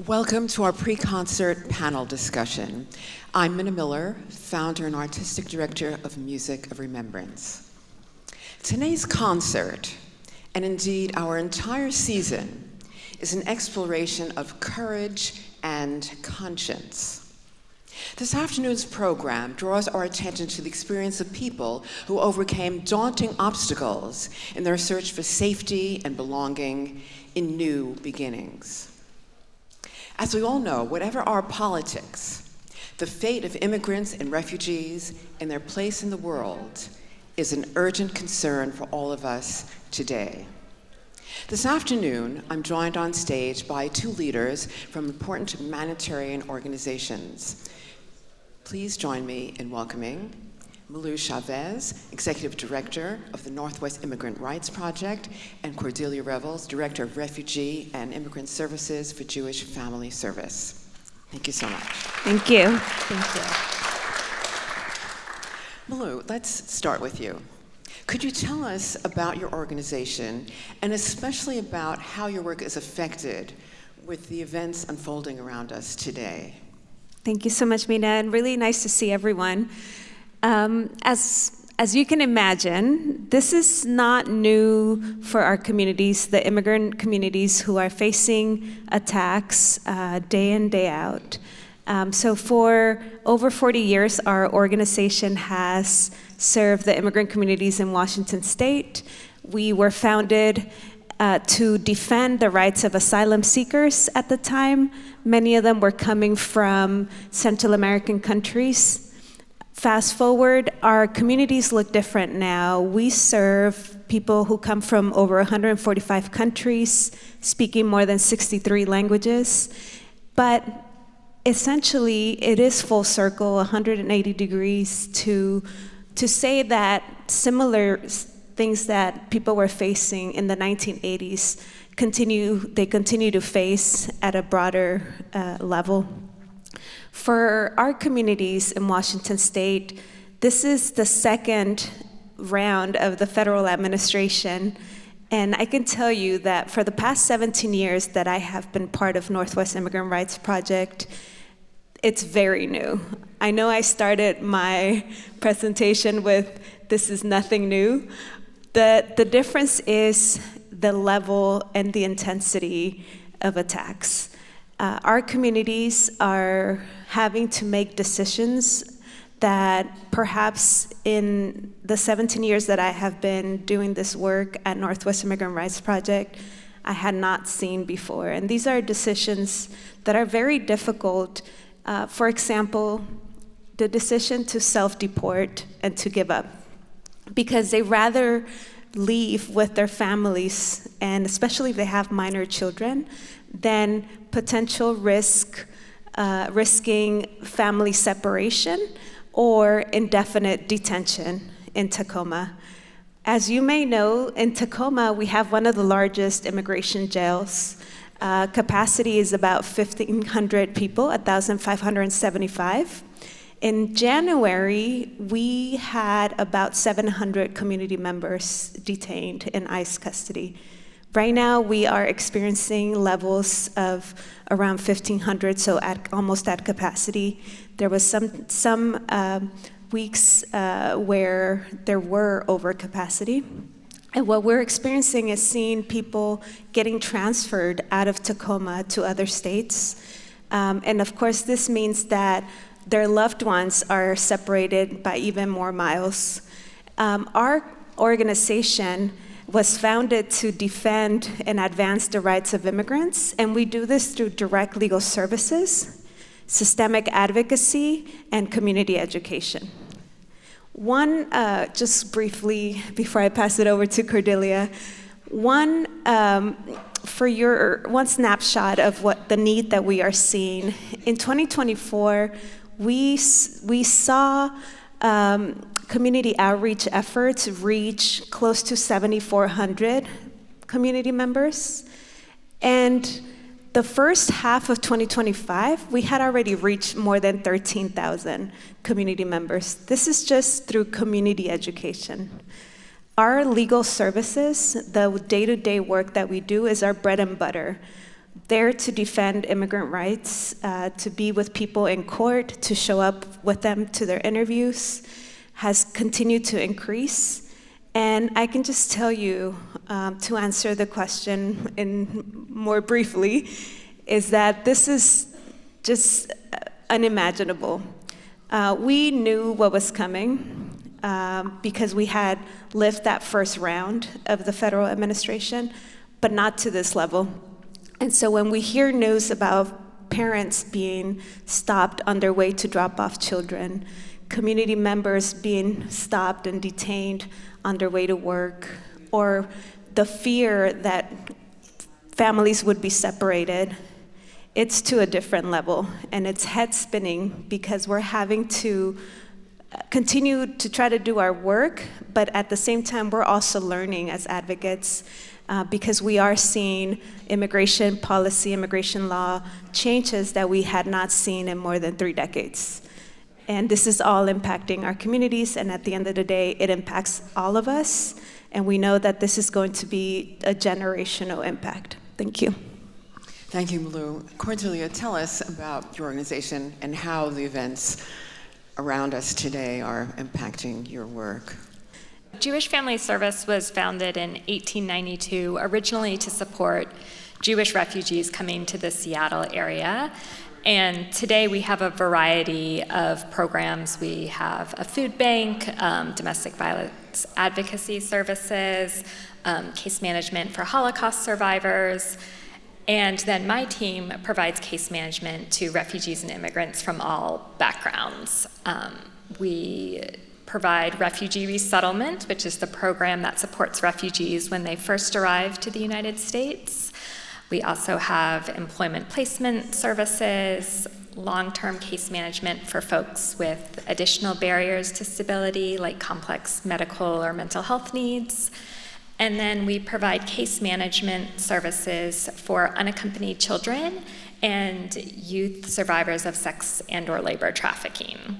Welcome to our pre-concert panel discussion. I'm Mina Miller, founder and artistic director of Music of Remembrance. Today's concert, and indeed our entire season, is an exploration of courage and conscience. This afternoon's program draws our attention to the experience of people who overcame daunting obstacles in their search for safety and belonging in new beginnings. As we all know, whatever our politics, the fate of immigrants and refugees and their place in the world is an urgent concern for all of us today. This afternoon, I'm joined on stage by two leaders from important humanitarian organizations. Please join me in welcoming Malou Chávez, Executive Director of the Northwest Immigrant Rights Project, and Cordelia Revells, Director of Refugee and Immigrant Services for Jewish Family Service. Thank you so much. Thank you. Malou, let's start with you. Could you tell us about your organization, and especially about how your work is affected with the events unfolding around us today? Thank you so much, Mina, and really nice to see everyone. As you can imagine, this is not new for our communities, the immigrant communities who are facing attacks day in, day out. So for over 40 years, our organization has served the immigrant communities in Washington State. We were founded to defend the rights of asylum seekers at the time. Many of them were coming from Central American countries. Fast forward, our communities look different now. We serve people who come from over 145 countries, speaking more than 63 languages. But essentially, it is full circle, 180 degrees, to say that similar things that people were facing in the 1980s continue to face at a broader level. For our communities in Washington State, this is the second round of the federal administration, and I can tell you that for the past 17 years that I have been part of Northwest Immigrant Rights Project, it's very new. I know I started my presentation with, "This is nothing new." The difference is the level and the intensity of attacks. Our communities are having to make decisions that perhaps in the 17 years that I have been doing this work at Northwest Immigrant Rights Project, I had not seen before. And these are decisions that are very difficult. For example, the decision to self-deport and to give up, because they rather leave with their families, and especially if they have minor children, than potential risking family separation or indefinite detention in Tacoma. As you may know, in Tacoma, we have one of the largest immigration jails. Capacity is about 1,500 people, 1,575. In January, we had about 700 community members detained in ICE custody. Right now, we are experiencing levels of around 1,500, so almost at capacity. There was some weeks where there were overcapacity. And what we're experiencing is seeing people getting transferred out of Tacoma to other states. And of course, this means that their loved ones are separated by even more miles. Our organization was founded to defend and advance the rights of immigrants, and we do this through direct legal services, systemic advocacy, and community education. Just briefly, before I pass it over to Cordelia, one snapshot of what the need that we are seeing. In 2024, we saw community outreach efforts reach close to 7,400 community members. And the first half of 2025, we had already reached more than 13,000 community members. This is just through community education. Our legal services, the day-to-day work that we do, is our bread and butter. there to defend immigrant rights, to be with people in court, to show up with them to their interviews, has continued to increase. And I can just tell you, to answer the question in more briefly, is that this is just unimaginable. We knew what was coming because we had lived that first round of the federal administration, but not to this level. And so when we hear news about parents being stopped on their way to drop off children, community members being stopped and detained on their way to work, or the fear that families would be separated, it's to a different level, and it's head spinning because we're having to continue to try to do our work, but at the same time, we're also learning as advocates because we are seeing immigration policy, immigration law changes that we had not seen in more than 3 decades. And this is all impacting our communities, and at the end of the day, it impacts all of us, and we know that this is going to be a generational impact. Thank you. Thank you, Malou. Cordelia, tell us about your organization and how the events around us today are impacting your work. Jewish Family Service was founded in 1892, originally to support Jewish refugees coming to the Seattle area. And today we have a variety of programs. We have a food bank, domestic violence advocacy services, case management for Holocaust survivors, and then my team provides case management to refugees and immigrants from all backgrounds. We provide refugee resettlement, which is the program that supports refugees when they first arrive to the United States. We also have employment placement services, long-term case management for folks with additional barriers to stability, like complex medical or mental health needs. And then we provide case management services for unaccompanied children and youth survivors of sex and/or labor trafficking.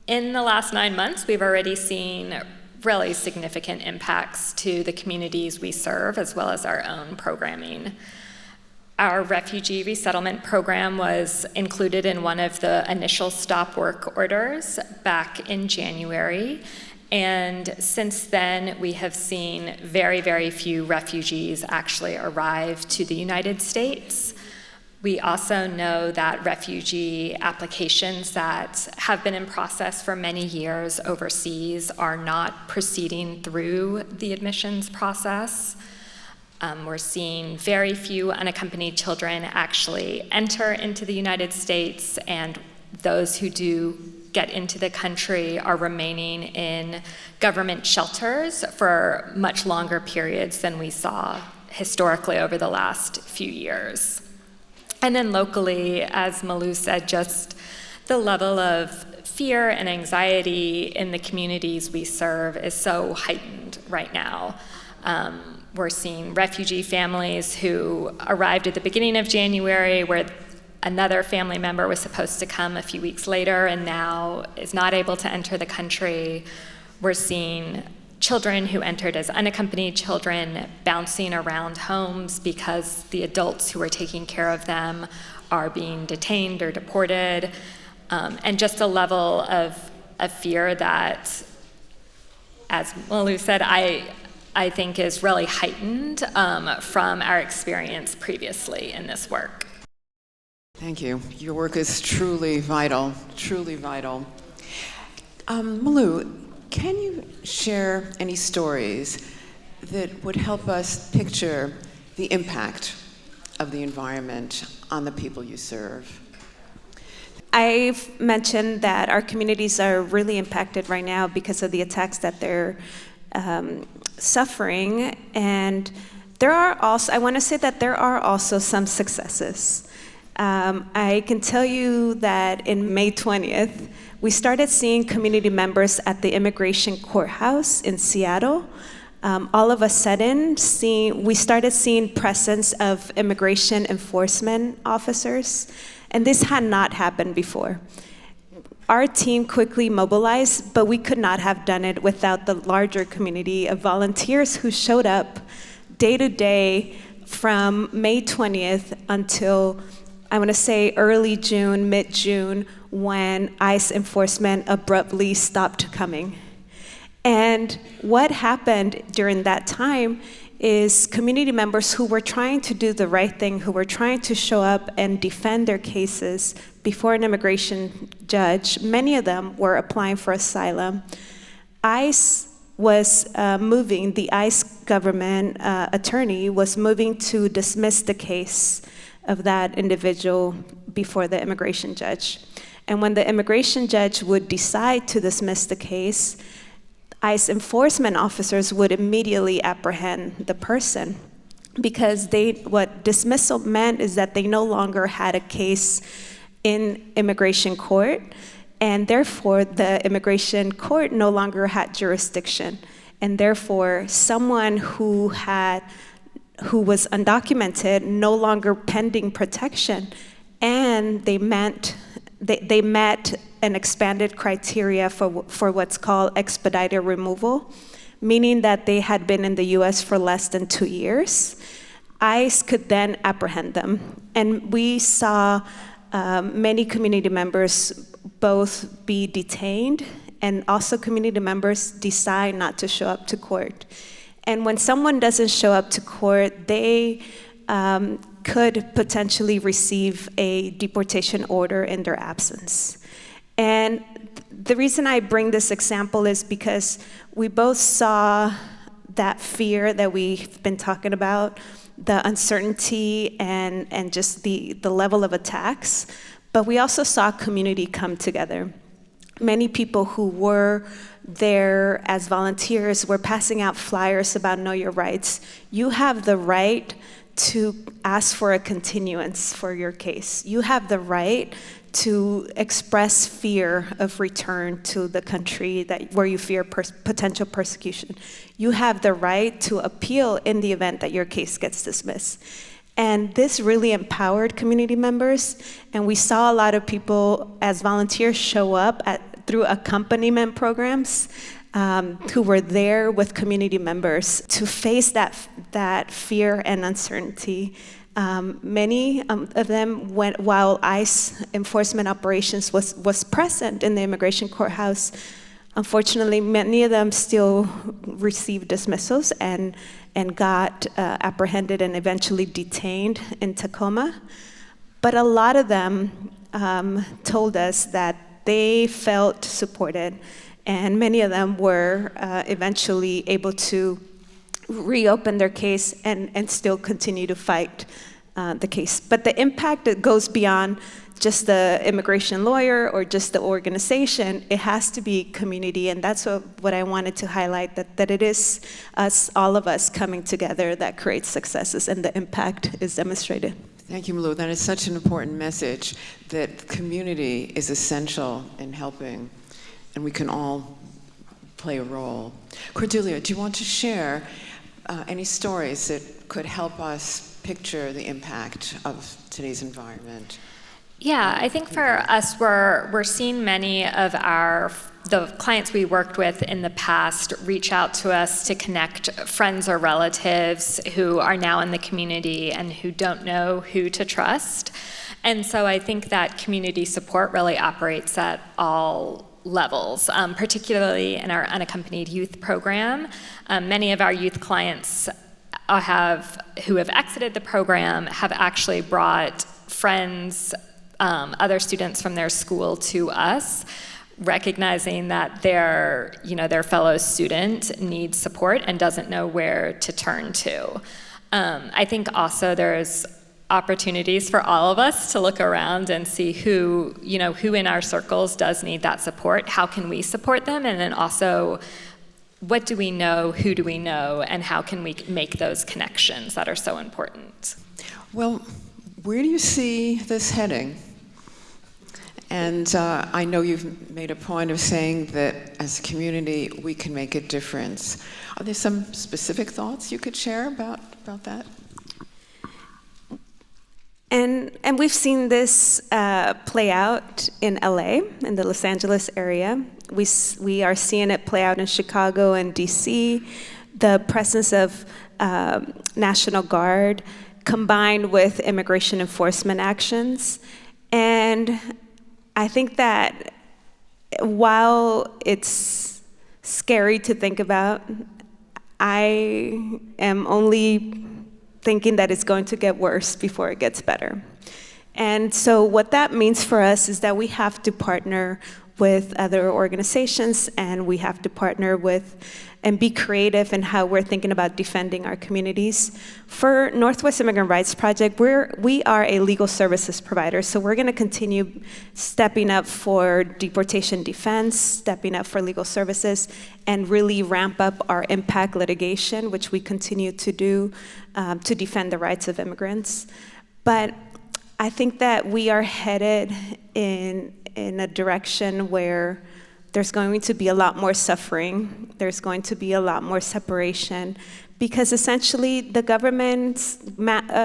In the last 9 months, we've already seen really significant impacts to the communities we serve, as well as our own programming. Our refugee resettlement program was included in one of the initial stop work orders back in January. And since then, we have seen very, very few refugees actually arrive to the United States. We also know that refugee applications that have been in process for many years overseas are not proceeding through the admissions process. We're seeing very few unaccompanied children actually enter into the United States, and those who do get into the country are remaining in government shelters for much longer periods than we saw historically over the last few years. And then locally, as Malou said, just the level of fear and anxiety in the communities we serve is so heightened right now. We're seeing refugee families who arrived at the beginning of January where another family member was supposed to come a few weeks later and now is not able to enter the country. We're seeing children who entered as unaccompanied children bouncing around homes because the adults who are taking care of them are being detained or deported, and just a level of fear that, as Malou said, I think is really heightened from our experience previously in this work. Thank you. Your work is truly vital, truly vital. Malou, can you share any stories that would help us picture the impact of the environment on the people you serve? I've mentioned that our communities are really impacted right now because of the attacks that they're suffering, and I want to say that there are also some successes. I can tell you that in May 20th, we started seeing community members at the immigration courthouse in Seattle. All of a sudden, we started seeing presence of immigration enforcement officers, and this had not happened before. Our team quickly mobilized, but we could not have done it without the larger community of volunteers who showed up day to day from May 20th until, I want to say, early June, mid-June, when ICE enforcement abruptly stopped coming. And what happened during that time is community members who were trying to do the right thing, who were trying to show up and defend their cases before an immigration judge, many of them were applying for asylum. ICE was moving, the ICE government attorney was moving to dismiss the case of that individual before the immigration judge. And when the immigration judge would decide to dismiss the case, ICE enforcement officers would immediately apprehend the person, because what dismissal meant is that they no longer had a case in immigration court, and therefore the immigration court no longer had jurisdiction, and therefore someone who was undocumented, no longer pending protection, and they met an expanded criteria for what's called expedited removal, meaning that they had been in the US for less than 2 years. ICE could then apprehend them. And we saw many community members both be detained and also community members decide not to show up to court. And when someone doesn't show up to court, they could potentially receive a deportation order in their absence. And the reason I bring this example is because we both saw that fear that we've been talking about, the uncertainty and just the level of attacks, but we also saw community come together. Many people who were there as volunteers were passing out flyers about Know Your Rights. You have the right to ask for a continuance for your case. You have the right to express fear of return to the country where you fear potential persecution. You have the right to appeal in the event that your case gets dismissed. And this really empowered community members, and we saw a lot of people as volunteers show up through accompaniment programs, who were there with community members to face that fear and uncertainty. Many of them went while ICE enforcement operations was present in the immigration courthouse. Unfortunately, many of them still received dismissals and got apprehended and eventually detained in Tacoma. But a lot of them told us that they felt supported, and many of them were eventually able to reopen their case and still continue to fight the case. But the impact that goes beyond just the immigration lawyer or just the organization, it has to be community, and that's what I wanted to highlight, that it is us, all of us coming together that creates successes, and the impact is demonstrated. Thank you, Malou. That is such an important message, that community is essential in helping, and we can all play a role. Cordelia, do you want to share any stories that could help us picture the impact of today's environment? Yeah, I think for us, we're seeing many of the clients we worked with in the past reach out to us to connect friends or relatives who are now in the community and who don't know who to trust. And so I think that community support really operates at all levels, particularly in our unaccompanied youth program. Many of our youth clients who have exited the program have actually brought friends, other students from their school to us, recognizing that their fellow student needs support and doesn't know where to turn to. I think also there's opportunities for all of us to look around and see who in our circles does need that support. How can we support them? And then also, what do we know, who do we know, and how can we make those connections that are so important? Well, where do you see this heading? And I know you've made a point of saying that as a community, we can make a difference. Are there some specific thoughts you could share about that? And we've seen this play out in LA, in the Los Angeles area. We are seeing it play out in Chicago and DC. The presence of National Guard, combined with immigration enforcement actions. And I think that while it's scary to think about, I am only thinking that it's going to get worse before it gets better. And so what that means for us is that we have to partner with other organizations, and we have to partner with and be creative in how we're thinking about defending our communities. For Northwest Immigrant Rights Project, we are a legal services provider, so we're gonna continue stepping up for deportation defense, stepping up for legal services, and really ramp up our impact litigation, which we continue to do to defend the rights of immigrants. But I think that we are headed in a direction where there's going to be a lot more suffering, there's going to be a lot more separation, because essentially the government's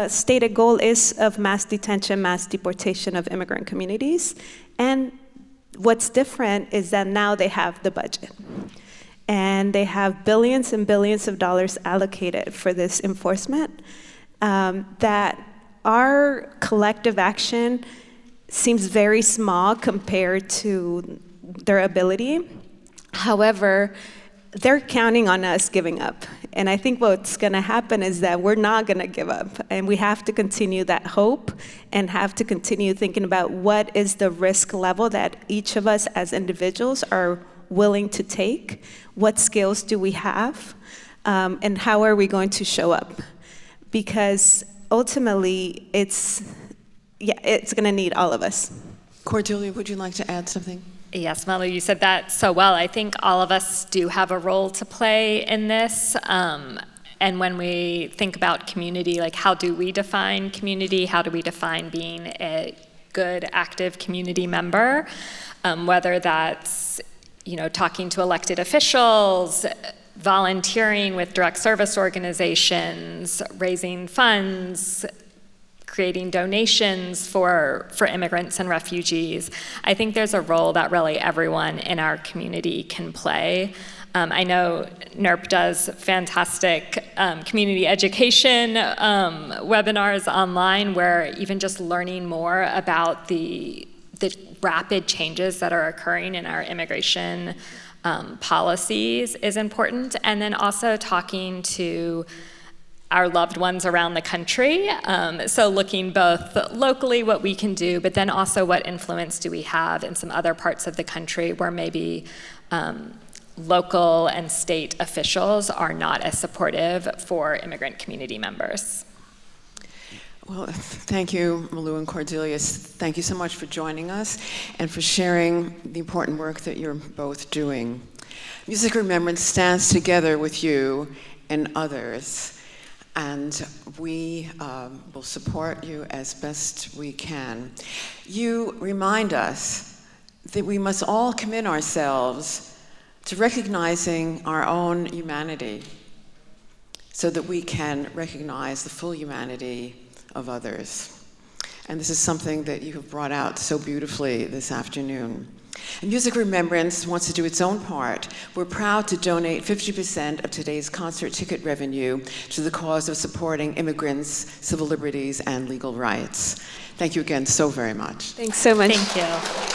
stated goal is of mass detention, mass deportation of immigrant communities. And what's different is that now they have the budget. And they have billions and billions of dollars allocated for this enforcement, that our collective action seems very small compared to their ability. However, they're counting on us giving up. And I think what's gonna happen is that we're not gonna give up. And we have to continue that hope and have to continue thinking about what is the risk level that each of us as individuals are willing to take, what skills do we have, and how are we going to show up? Because ultimately, it's gonna need all of us. Cordelia, would you like to add something? Yes, Malou, you said that so well. I think all of us do have a role to play in this. And when we think about community, like how do we define community? How do we define being a good, active community member? Whether that's, talking to elected officials, volunteering with direct service organizations, raising funds, creating donations for immigrants and refugees. I think there's a role that really everyone in our community can play. I know NERP does fantastic community education webinars online, where even just learning more about the rapid changes that are occurring in our immigration policies is important. And then also talking to our loved ones around the country. So looking both locally what we can do, but then also what influence do we have in some other parts of the country where maybe local and state officials are not as supportive for immigrant community members. Well, thank you, Malou and Cordelia. Thank you so much for joining us and for sharing the important work that you're both doing. Music Remembrance stands together with you and others, and we will support you as best we can. You remind us that we must all commit ourselves to recognizing our own humanity so that we can recognize the full humanity of others. And this is something that you have brought out so beautifully this afternoon. And Music Remembrance wants to do its own part. We're proud to donate 50% of today's concert ticket revenue to the cause of supporting immigrants, civil liberties, and legal rights. Thank you again so very much. Thanks so much. Thank you.